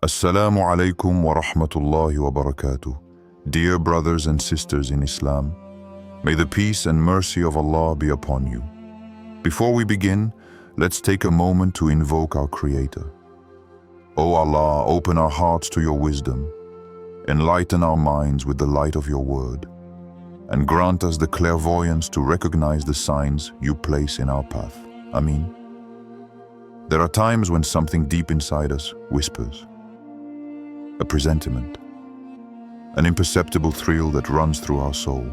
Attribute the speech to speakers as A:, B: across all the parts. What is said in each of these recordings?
A: Assalamu alaikum wa rahmatullahi wa barakatuh. Dear brothers and sisters in Islam, may the peace and mercy of Allah be upon you. Before we begin, let's take a moment to invoke our Creator. O Allah, open our hearts to your wisdom, enlighten our minds with the light of your word, and grant us the clairvoyance to recognize the signs you place in our path. Ameen. There are times when something deep inside us whispers. A presentiment, an imperceptible thrill that runs through our soul,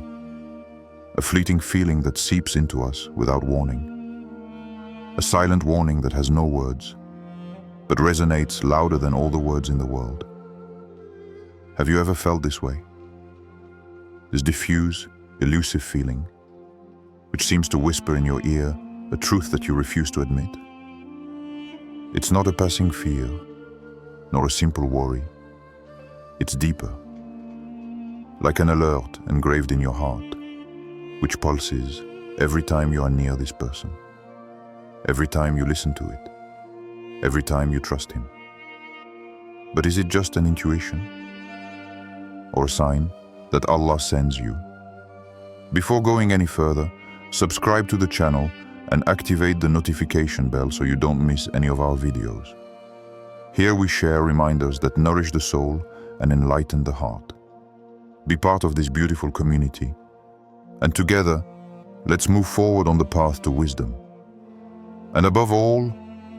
A: a fleeting feeling that seeps into us without warning, a silent warning that has no words, but resonates louder than all the words in the world. Have you ever felt this way? This diffuse, elusive feeling, which seems to whisper in your ear a truth that you refuse to admit. It's not a passing fear, nor a simple worry. It's deeper, like an alert engraved in your heart, which pulses every time you are near this person, every time you listen to it, every time you trust him. But is it just an intuition, or a sign that Allah sends you? Before going any further, subscribe to the channel and activate the notification bell so you don't miss any of our videos. Here we share reminders that nourish the soul and enlighten the heart. Be part of this beautiful community, and together, let's move forward on the path to wisdom. And above all,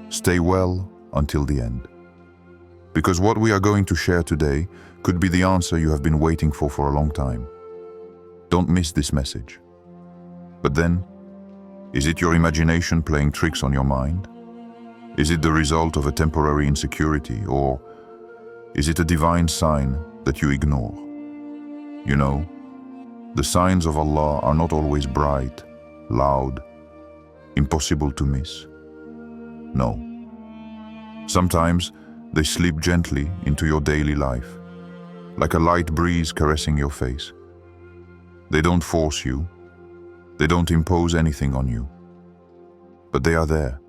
A: stay well until the end. Because what we are going to share today could be the answer you have been waiting for a long time. Don't miss this message. But then, is it your imagination playing tricks on your mind? Is it the result of a temporary insecurity, or is it a divine sign that you ignore? You know, the signs of Allah are not always bright, loud, impossible to miss. No. Sometimes they slip gently into your daily life, like a light breeze caressing your face. They don't force you, they don't impose anything on you, but they are there,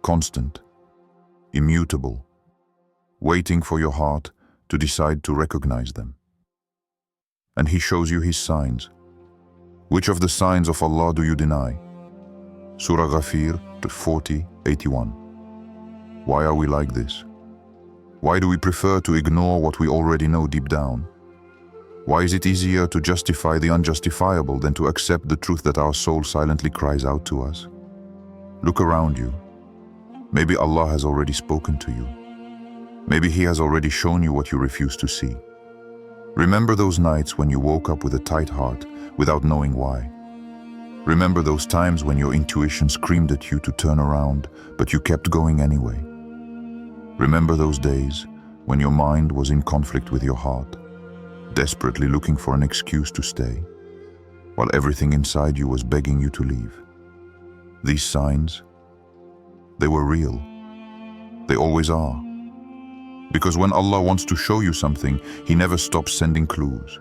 A: constant, immutable, waiting for your heart to decide to recognize them. And He shows you His signs. Which of the signs of Allah do you deny? Surah Ghafir 40:81. Why are we like this? Why do we prefer to ignore what we already know deep down? Why is it easier to justify the unjustifiable than to accept the truth that our soul silently cries out to us? Look around you. Maybe Allah has already spoken to you. Maybe He has already shown you what you refuse to see. Remember those nights when you woke up with a tight heart without knowing why. Remember those times when your intuition screamed at you to turn around, but you kept going anyway. Remember those days when your mind was in conflict with your heart, desperately looking for an excuse to stay, while everything inside you was begging you to leave. These signs, they were real. They always are. Because when Allah wants to show you something, He never stops sending clues.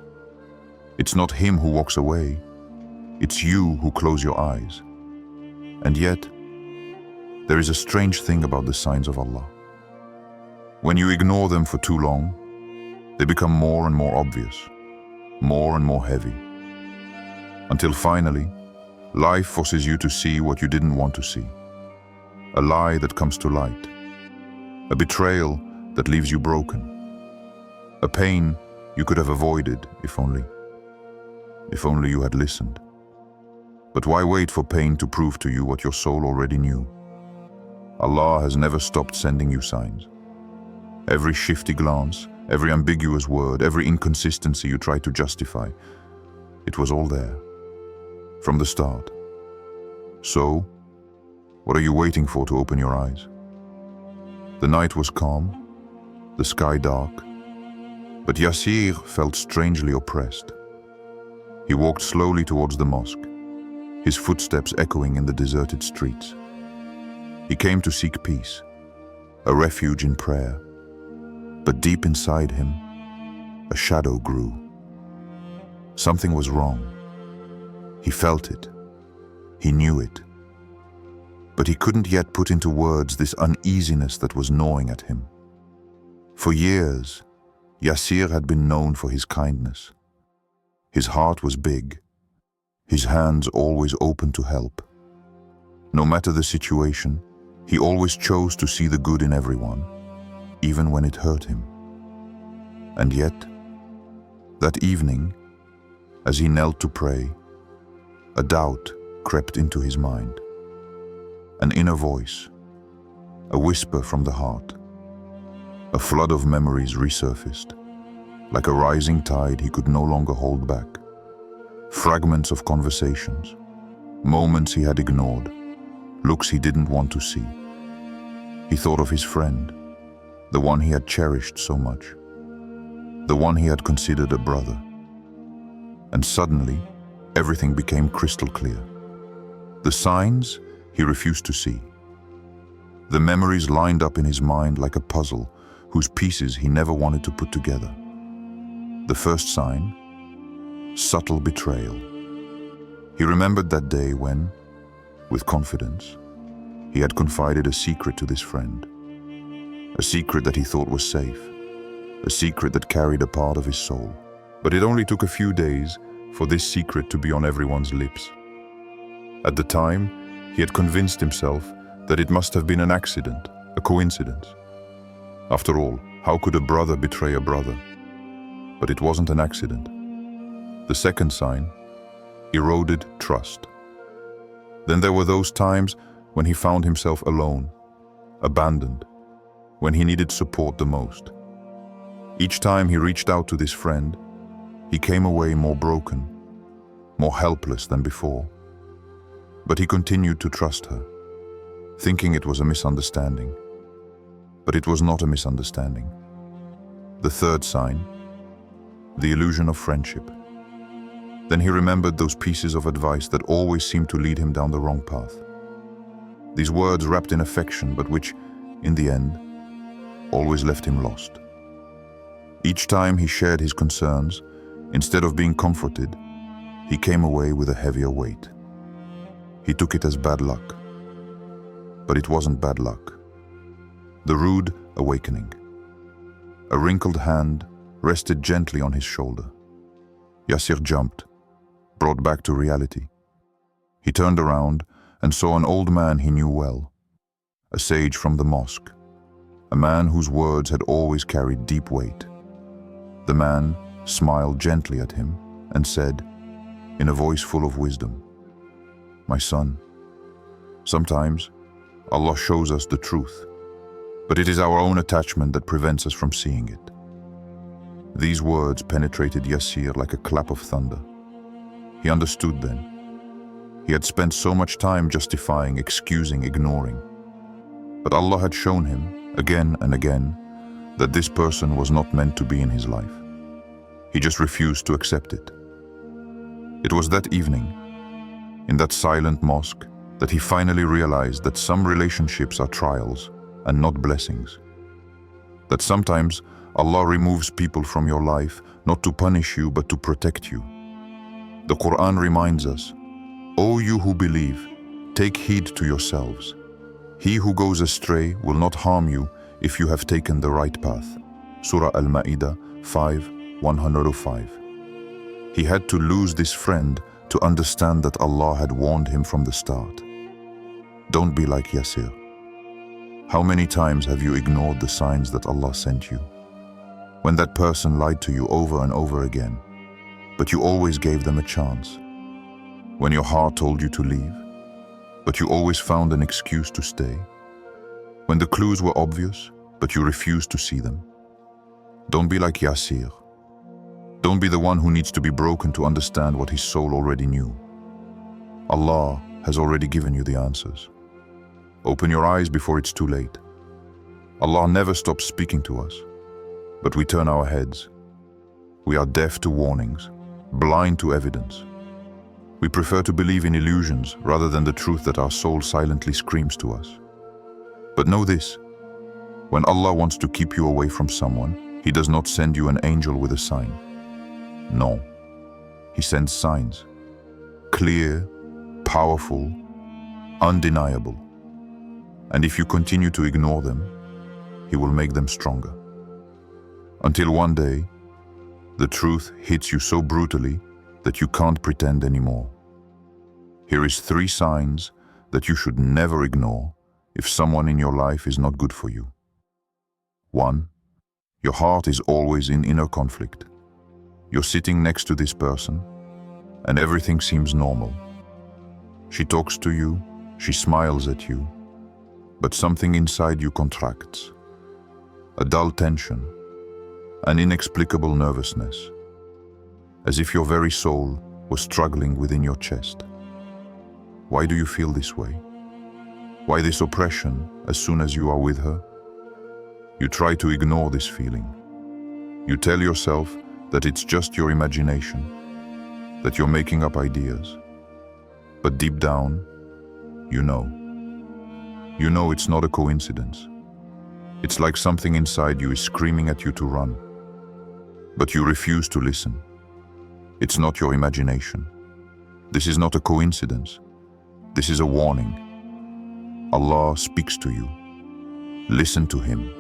A: It's not Him who walks away, it's you who close your eyes. And yet, there is a strange thing about the signs of Allah. When you ignore them for too long, they become more and more obvious, more and more heavy. Until finally, life forces you to see what you didn't want to see. A lie that comes to light. A betrayal that leaves you broken. A pain you could have avoided if only you had listened. But why wait for pain to prove to you what your soul already knew? Allah has never stopped sending you signs. Every shifty glance, every ambiguous word, every inconsistency you tried to justify, it was all there, from the start. So, what are you waiting for to open your eyes? The night was calm, the sky dark, but Yasir felt strangely oppressed. He walked slowly towards the mosque, his footsteps echoing in the deserted streets. He came to seek peace, a refuge in prayer. But deep inside him, a shadow grew. Something was wrong. He felt it. He knew it. But he couldn't yet put into words this uneasiness that was gnawing at him. For years, Yasir had been known for his kindness. His heart was big, his hands always open to help. No matter the situation, he always chose to see the good in everyone, even when it hurt him. And yet, that evening, as he knelt to pray, a doubt crept into his mind. An inner voice, a whisper from the heart. A flood of memories resurfaced. Like a rising tide he could no longer hold back. Fragments of conversations, moments he had ignored, looks he didn't want to see. He thought of his friend, the one he had cherished so much, the one he had considered a brother. And suddenly, everything became crystal clear. The signs he refused to see. The memories lined up in his mind like a puzzle whose pieces he never wanted to put together. The first sign, subtle betrayal. He remembered that day when, with confidence, he had confided a secret to this friend. A secret that he thought was safe. A secret that carried a part of his soul. But it only took a few days for this secret to be on everyone's lips. At the time, he had convinced himself that it must have been an accident, a coincidence. After all, how could a brother betray a brother? But it wasn't an accident. The second sign, eroded trust. Then there were those times when he found himself alone, abandoned, when he needed support the most. Each time he reached out to this friend, he came away more broken, more helpless than before. But he continued to trust her, thinking it was a misunderstanding. But it was not a misunderstanding. The third sign, the illusion of friendship. Then he remembered those pieces of advice that always seemed to lead him down the wrong path. These words wrapped in affection, but which, in the end, always left him lost. Each time he shared his concerns, instead of being comforted, he came away with a heavier weight. He took it as bad luck. But it wasn't bad luck. The rude awakening. A wrinkled hand rested gently on his shoulder. Yasir jumped, brought back to reality. He turned around and saw an old man he knew well, a sage from the mosque, a man whose words had always carried deep weight. The man smiled gently at him and said, in a voice full of wisdom, "My son, sometimes Allah shows us the truth, but it is our own attachment that prevents us from seeing it." These words penetrated Yasir like a clap of thunder. He understood then. He had spent so much time justifying, excusing, ignoring. But Allah had shown him, again and again, that this person was not meant to be in his life. He just refused to accept it. It was that evening, in that silent mosque, that he finally realized that some relationships are trials and not blessings. That sometimes Allah removes people from your life not to punish you but to protect you. The Quran reminds us, "O you who believe, take heed to yourselves. He who goes astray will not harm you if you have taken the right path." Surah Al-Ma'idah 5:105. He had to lose this friend to understand that Allah had warned him from the start. Don't be like Yasir. How many times have you ignored the signs that Allah sent you? When that person lied to you over and over again, but you always gave them a chance. When your heart told you to leave, but you always found an excuse to stay. When the clues were obvious, but you refused to see them. Don't be like Yasir. Don't be the one who needs to be broken to understand what his soul already knew. Allah has already given you the answers. Open your eyes before it's too late. Allah never stops speaking to us, but we turn our heads. We are deaf to warnings, blind to evidence. We prefer to believe in illusions rather than the truth that our soul silently screams to us. But know this, when Allah wants to keep you away from someone, He does not send you an angel with a sign. No, He sends signs. Clear, powerful, undeniable. And if you continue to ignore them, He will make them stronger. Until one day, the truth hits you so brutally that you can't pretend anymore. Here is 3 signs that you should never ignore if someone in your life is not good for you. 1. Your heart is always in inner conflict. You're sitting next to this person, and everything seems normal. She talks to you, she smiles at you, but something inside you contracts. A dull tension, an inexplicable nervousness, as if your very soul was struggling within your chest. Why do you feel this way? Why this oppression as soon as you are with her? You try to ignore this feeling. You tell yourself that it's just your imagination, that you're making up ideas. But deep down, you know. You know it's not a coincidence. It's like something inside you is screaming at you to run. But you refuse to listen. It's not your imagination. This is not a coincidence. This is a warning. Allah speaks to you. Listen to Him.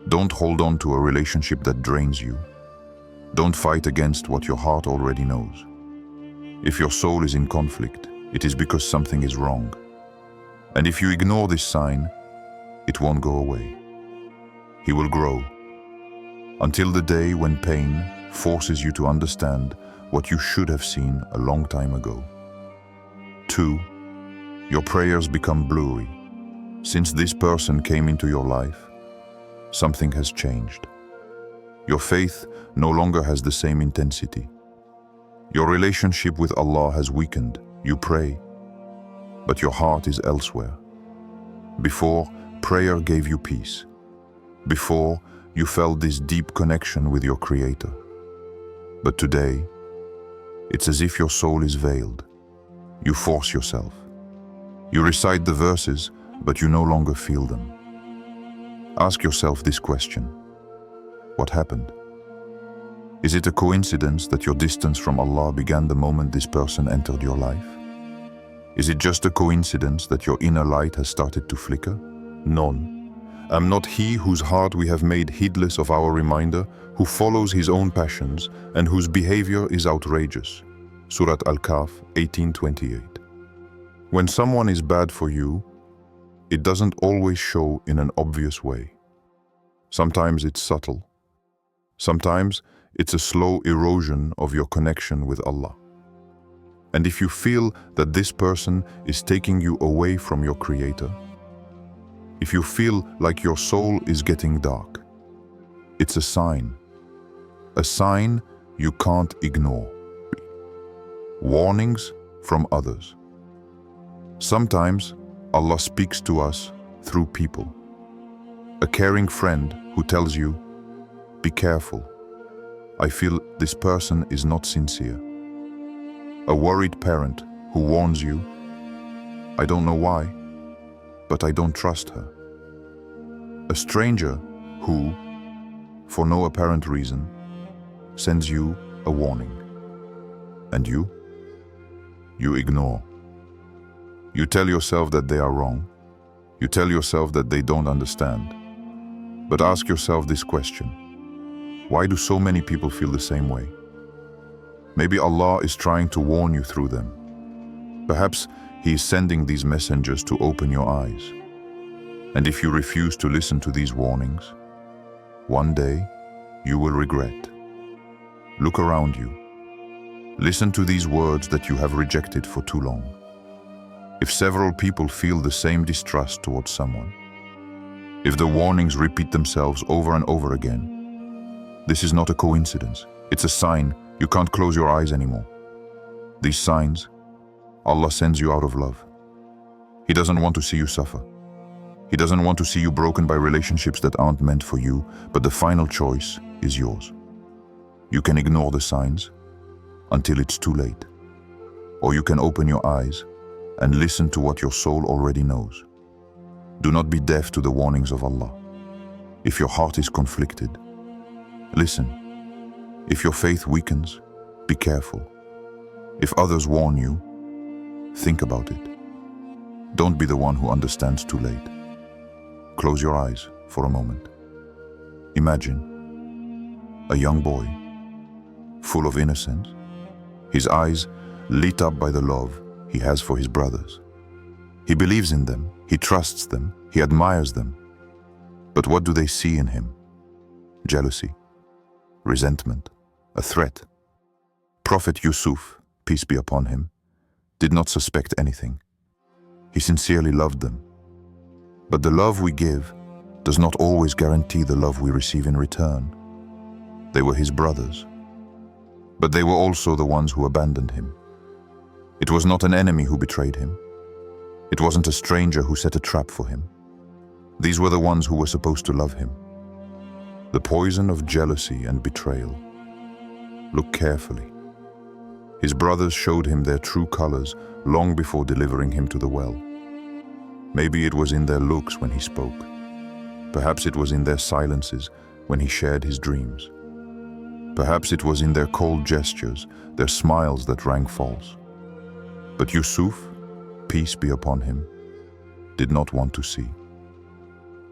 A: Don't hold on to a relationship that drains you. Don't fight against what your heart already knows. If your soul is in conflict, it is because something is wrong. And if you ignore this sign, it won't go away. He will grow, until the day when pain forces you to understand what you should have seen a long time ago. 2. Your prayers become blurry. Since this person came into your life, something has changed. Your faith no longer has the same intensity. Your relationship with Allah has weakened. You pray, but your heart is elsewhere. Before, prayer gave you peace. Before, you felt this deep connection with your Creator. But today, it's as if your soul is veiled. You force yourself. You recite the verses, but you no longer feel them. Ask yourself this question. What happened? Is it a coincidence that your distance from Allah began the moment this person entered your life? Is it just a coincidence that your inner light has started to flicker? None. Am not he whose heart we have made heedless of our reminder, who follows his own passions, and whose behavior is outrageous? Surat Al-Kahf 18:28. When someone is bad for you, it doesn't always show in an obvious way. Sometimes it's subtle. Sometimes it's a slow erosion of your connection with Allah. And if you feel that this person is taking you away from your Creator, if you feel like your soul is getting dark, it's a sign you can't ignore. Warnings from others. Sometimes Allah speaks to us through people. A caring friend who tells you, "Be careful. I feel this person is not sincere." A worried parent who warns you, "I don't know why, but I don't trust her." A stranger who, for no apparent reason, sends you a warning. And you ignore. You tell yourself that they are wrong. You tell yourself that they don't understand. But ask yourself this question. Why do so many people feel the same way? Maybe Allah is trying to warn you through them. Perhaps He is sending these messengers to open your eyes. And if you refuse to listen to these warnings, one day you will regret. Look around you. Listen to these words that you have rejected for too long. If several people feel the same distrust towards someone, if the warnings repeat themselves over and over again, this is not a coincidence. It's a sign you can't close your eyes anymore. These signs, Allah sends you out of love. He doesn't want to see you suffer. He doesn't want to see you broken by relationships that aren't meant for you, but the final choice is yours. You can ignore the signs until it's too late. Or you can open your eyes and listen to what your soul already knows. Do not be deaf to the warnings of Allah. If your heart is conflicted, listen. If your faith weakens, be careful. If others warn you, think about it. Don't be the one who understands too late. Close your eyes for a moment. Imagine a young boy, full of innocence, his eyes lit up by the love he has for his brothers. He believes in them, he trusts them, he admires them. But what do they see in him? Jealousy, resentment, a threat. Prophet Yusuf, peace be upon him, did not suspect anything. He sincerely loved them. But the love we give does not always guarantee the love we receive in return. They were his brothers, but they were also the ones who abandoned him. It was not an enemy who betrayed him. It wasn't a stranger who set a trap for him. These were the ones who were supposed to love him. The poison of jealousy and betrayal. Look carefully. His brothers showed him their true colors long before delivering him to the well. Maybe it was in their looks when he spoke. Perhaps it was in their silences when he shared his dreams. Perhaps it was in their cold gestures, their smiles that rang false. But Yusuf, peace be upon him, did not want to see.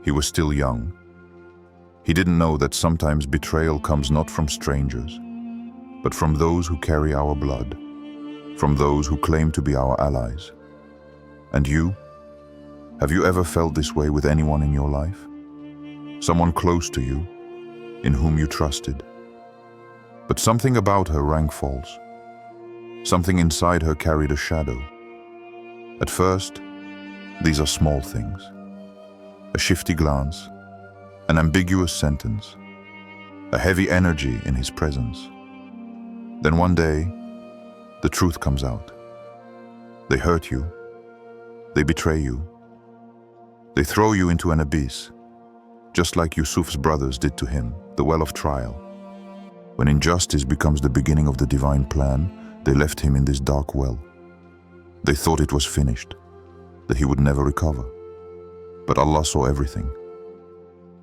A: He was still young. He didn't know that sometimes betrayal comes not from strangers, but from those who carry our blood, from those who claim to be our allies. And you? Have you ever felt this way with anyone in your life? Someone close to you, in whom you trusted. But something about her rang false. Something inside her carried a shadow. At first, these are small things. A shifty glance, an ambiguous sentence, a heavy energy in his presence. Then one day, the truth comes out. They hurt you. They betray you. They throw you into an abyss, just like Yusuf's brothers did to him, the well of trial. When injustice becomes the beginning of the divine plan, they left him in this dark well. They thought it was finished, that he would never recover. But Allah saw everything,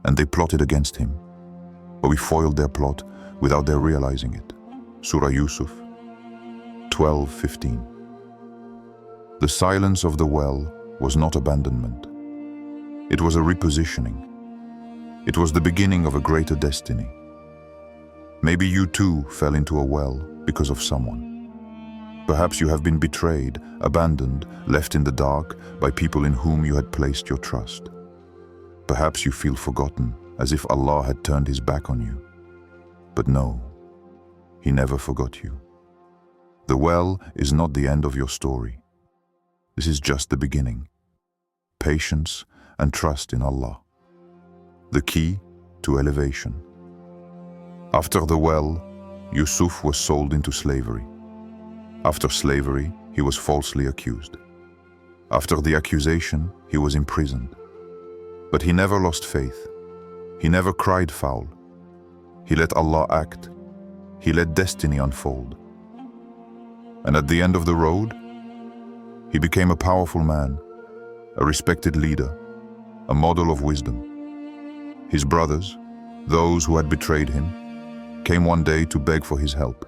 A: and they plotted against him. But we foiled their plot without their realizing it. Surah Yusuf 12:15. The silence of the well was not abandonment. It was a repositioning. It was the beginning of a greater destiny. Maybe you too fell into a well because of someone. Perhaps you have been betrayed, abandoned, left in the dark by people in whom you had placed your trust. Perhaps you feel forgotten, as if Allah had turned his back on you. But no, he never forgot you. The well is not the end of your story. This is just the beginning. Patience and trust in Allah. The key to elevation. After the well, Yusuf was sold into slavery. After slavery, he was falsely accused. After the accusation, he was imprisoned. But he never lost faith. He never cried foul. He let Allah act. He let destiny unfold. And at the end of the road, he became a powerful man, a respected leader, a model of wisdom. His brothers, those who had betrayed him, came one day to beg for his help.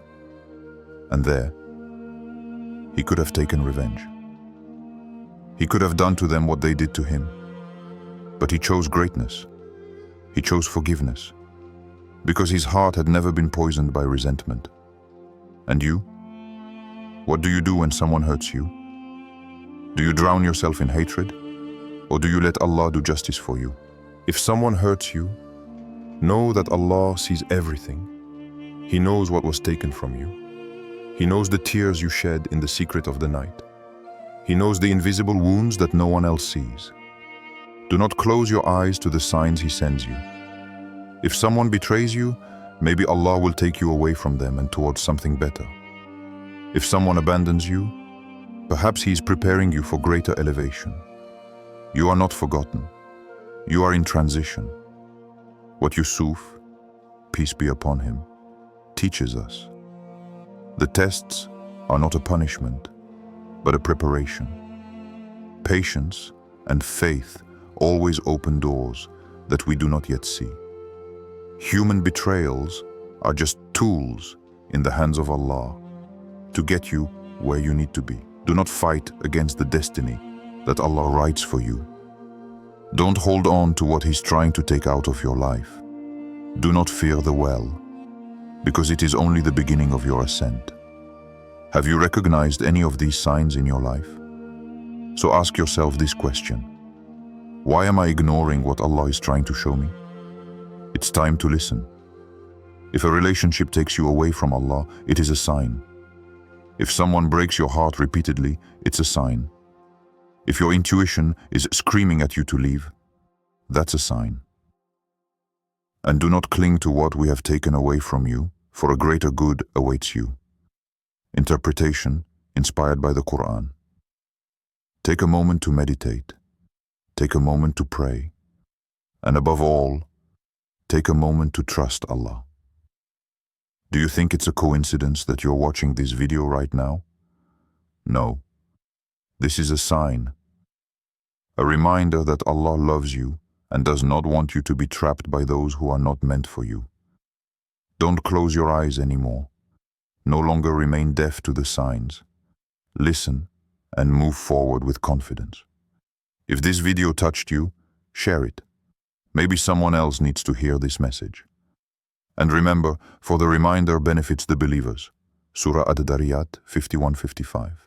A: And there, he could have taken revenge. He could have done to them what they did to him. But he chose greatness. He chose forgiveness, because his heart had never been poisoned by resentment. And you? What do you do when someone hurts you? Do you drown yourself in hatred? Or do you let Allah do justice for you? If someone hurts you, know that Allah sees everything. He knows what was taken from you. He knows the tears you shed in the secret of the night. He knows the invisible wounds that no one else sees. Do not close your eyes to the signs He sends you. If someone betrays you, maybe Allah will take you away from them and towards something better. If someone abandons you, perhaps He is preparing you for greater elevation. You are not forgotten. You are in transition. What Yusuf, peace be upon him, teaches us. The tests are not a punishment, but a preparation. Patience and faith always open doors that we do not yet see. Human betrayals are just tools in the hands of Allah to get you where you need to be. Do not fight against the destiny that Allah writes for you. Don't hold on to what He's trying to take out of your life. Do not fear the well. because it is only the beginning of your ascent. Have you recognized any of these signs in your life? So ask yourself this question: why am I ignoring what Allah is trying to show me? It's time to listen. If a relationship takes you away from Allah, it is a sign. If someone breaks your heart repeatedly, it's a sign. If your intuition is screaming at you to leave, that's a sign. And do not cling to what we have taken away from you, for a greater good awaits you. Interpretation inspired by the Quran. Take a moment to meditate. Take a moment to pray. And above all, take a moment to trust Allah. Do you think it's a coincidence that you're watching this video right now? No. This is a sign. A reminder that Allah loves you and does not want you to be trapped by those who are not meant for you. Don't close your eyes anymore. No longer remain deaf to the signs. Listen and move forward with confidence. If this video touched you, share it. Maybe someone else needs to hear this message. And remember, for the reminder benefits the believers. Surah Ad-Dariyat 51-55.